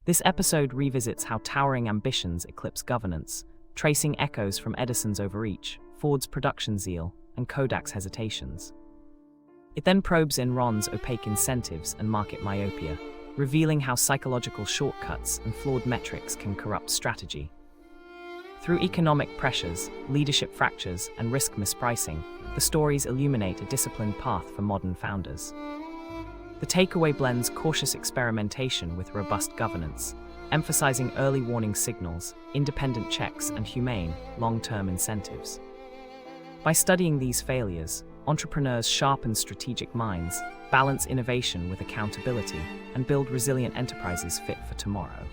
This episode revisits how towering ambitions eclipse governance, tracing echoes from Edison's overreach, Ford's production zeal, and Kodak's hesitations. It then probes Enron's opaque incentives and market myopia, revealing how psychological shortcuts and flawed metrics can corrupt strategy. Through economic pressures, leadership fractures, and risk mispricing, the stories illuminate a disciplined path for modern founders. The takeaway blends cautious experimentation with robust governance, emphasizing early warning signals, independent checks, and humane, long-term incentives. By studying these failures, entrepreneurs sharpen strategic minds, balance innovation with accountability, and build resilient enterprises fit for tomorrow.